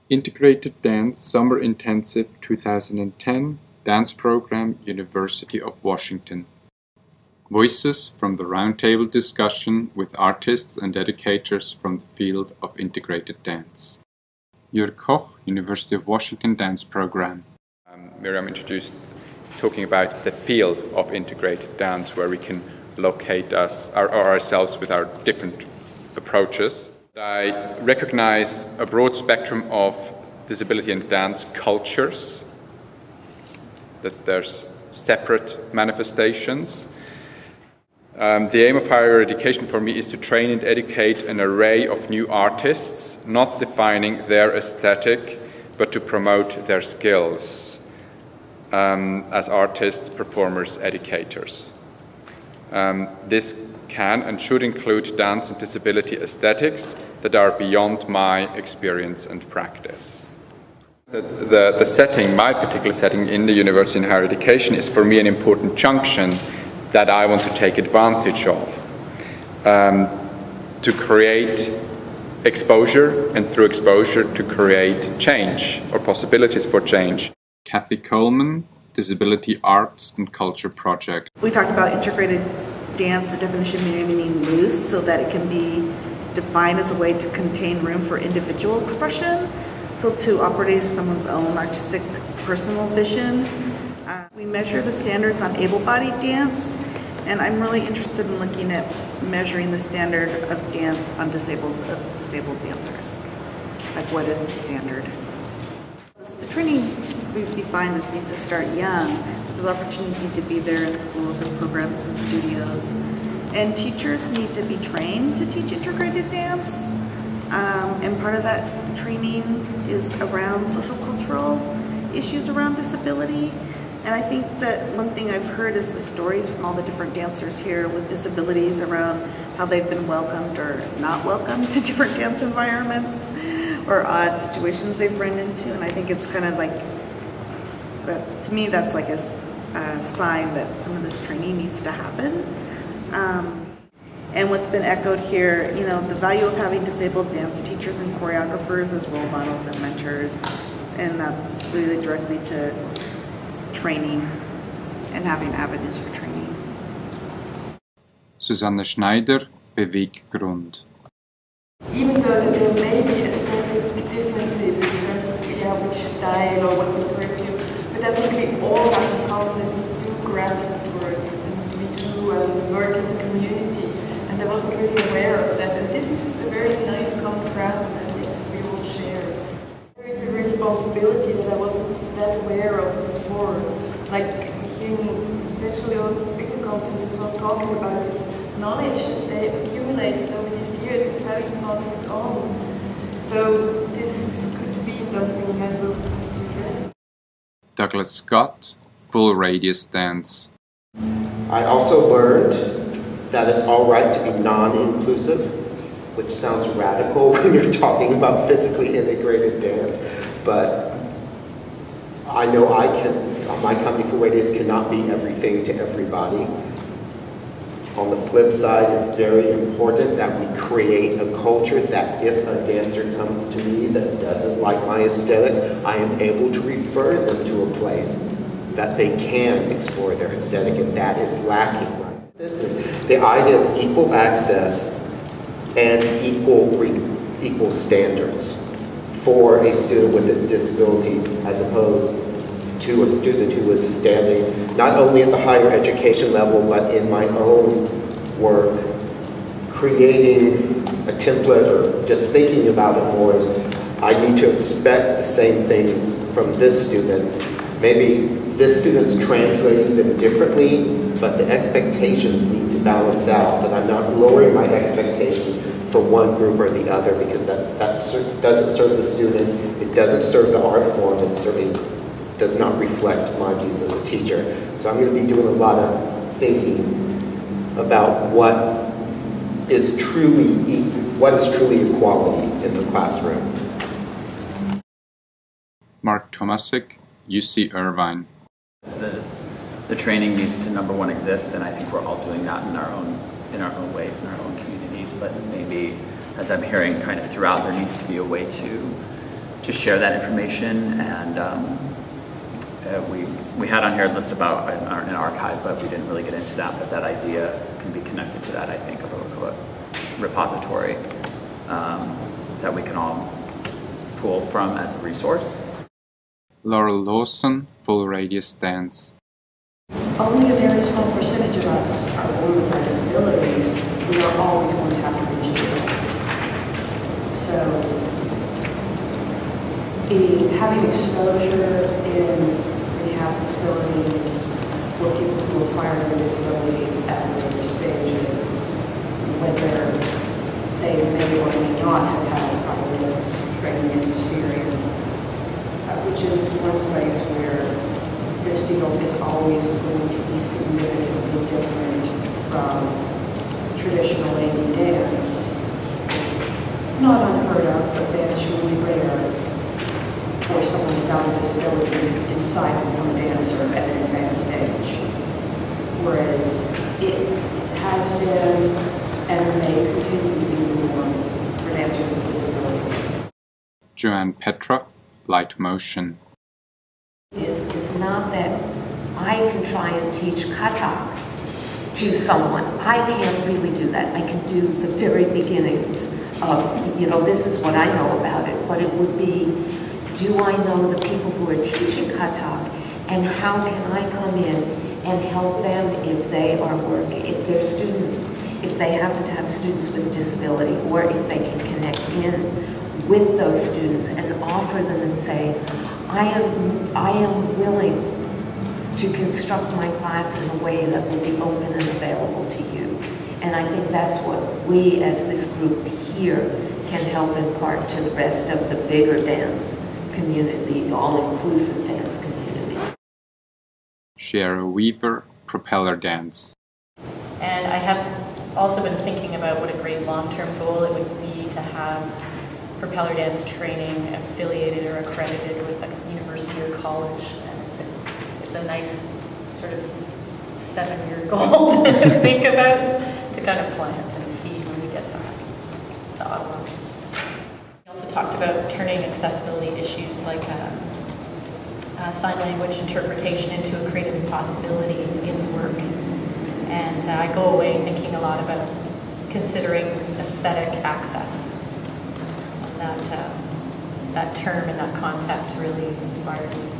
Integrated Dance Summer Intensive 2010 Dance Program, University of Washington. Voices from the roundtable discussion with artists and educators from the field of integrated dance. Jörg Koch, University of Washington Dance Program. Miriam introduced talking about the field of integrated dance, where we can locate ourselves with our different approaches. I recognize a broad spectrum of disability and dance cultures, that there's separate manifestations. The aim of higher education for me is to train and educate an array of new artists, not defining their aesthetic, but to promote their skills as artists, performers, educators. This can and should include dance and disability aesthetics that are beyond my experience and practice. The setting, my particular setting in the university and higher education, is for me an important junction that I want to take advantage of to create exposure, and through exposure to create change or possibilities for change. Kathy Coleman, Disability Arts and Culture Project. We talked about integrated dance, the definition meaning loose, so that it can be defined as a way to contain room for individual expression, so to operate as someone's own artistic personal vision. We measure the standards on able-bodied dance, and I'm really interested in looking at measuring the standard of dance on disabled dancers. Like, what is the standard? The training we've defined as needs to start young. Those opportunities need to be there in schools and programs and studios. And teachers need to be trained to teach integrated dance. And part of that training is around social cultural issues around disability. And I think that one thing I've heard is the stories from all the different dancers here with disabilities around how they've been welcomed or not welcomed to different dance environments or odd situations they've run into. And I think it's kind of like, to me, that's like a sign that some of this training needs to happen. And what's been echoed here, you know, the value of having disabled dance teachers and choreographers as role models and mentors, and that's really directly to training and having avenues for training. Susanne Schneider, Beweggrund. Even though there may be aesthetic differences in terms of which style or what you pursue, but I think we all have in common that we do grassroots work and we do work in the community, and I wasn't really aware of that, and this is a very nice common ground I think we all share. There is a responsibility that I wasn't that aware of before, like hearing especially on bigger conferences while talking about this knowledge that they accumulated over these years and how you pass it on. So this could be something I will address. Douglas Scott, Full Radius Dance. I also learned that it's all right to be non-inclusive, which sounds radical when you're talking about physically integrated dance, but I know my company Full Radius cannot be everything to everybody. On the flip side, it's very important that we create a culture that if a dancer comes to me that doesn't like my aesthetic, I am able to refer them to a place that they can explore their aesthetic, and that is lacking. Right? This is the idea of equal access and equal standards for a student with a disability, as opposed to a student who is standing not only at the higher education level, but in my own work, creating a template or just thinking about it more. I need to expect the same things from this student. Maybe this student's translating them differently, but the expectations need to balance out, that I'm not lowering my expectations for one group or the other, because that doesn't serve the student, it doesn't serve the art form, it certainly does not reflect my views as a teacher. So I'm going to be doing a lot of thinking about what is truly equality in the classroom. Mark Tomasic, UC Irvine. The training needs to, number one, exist, and I think we're all doing that in our own ways, in our own communities. But maybe, as I'm hearing kind of throughout, there needs to be a way to share that information. And we had on here a list about an archive, but we didn't really get into that. But that idea can be connected to that, I think, of a repository that we can all pull from as a resource. Laurel Lawson, full radius dance. Only a very small percentage of us are born with our disabilities. We are always going to have to reach limits. So, having exposure in rehab facilities for people who acquire their disabilities at later stages, whether they may or may not have had proper limits training and experience, which is one place where this field is always going to be significantly different from traditional AD dance. It's not unheard of, but vanishingly rare for someone without a disability to decide to become a dancer at an advanced age. Whereas it has been and may continue to be the norm for dancers with disabilities. Joanne Petroff, light motion. It's not that I can try and teach katak to someone. I can't really do that. I can do the very beginnings of, this is what I know about it. But it would be, do I know the people who are teaching katak, and how can I come in and help them if they are working, if they're students, if they happen to have students with disability, or if they can connect in with those students and offer them and say, I am willing to construct my class in a way that will be open and available to you. And I think that's what we as this group here can help impart to the rest of the bigger dance community, the all-inclusive dance community. Shara Weaver, propeller dance. And I have also been thinking about what a great long-term goal it would be to have propeller dance training affiliated or accredited with a university or college. And it's a nice sort of 7-year goal to think about, to kind of plant and see when we get back to Ottawa. We also talked about turning accessibility issues like sign language interpretation into a creative possibility in work. And I go away thinking a lot about considering aesthetic access. That term and that concept really inspired me.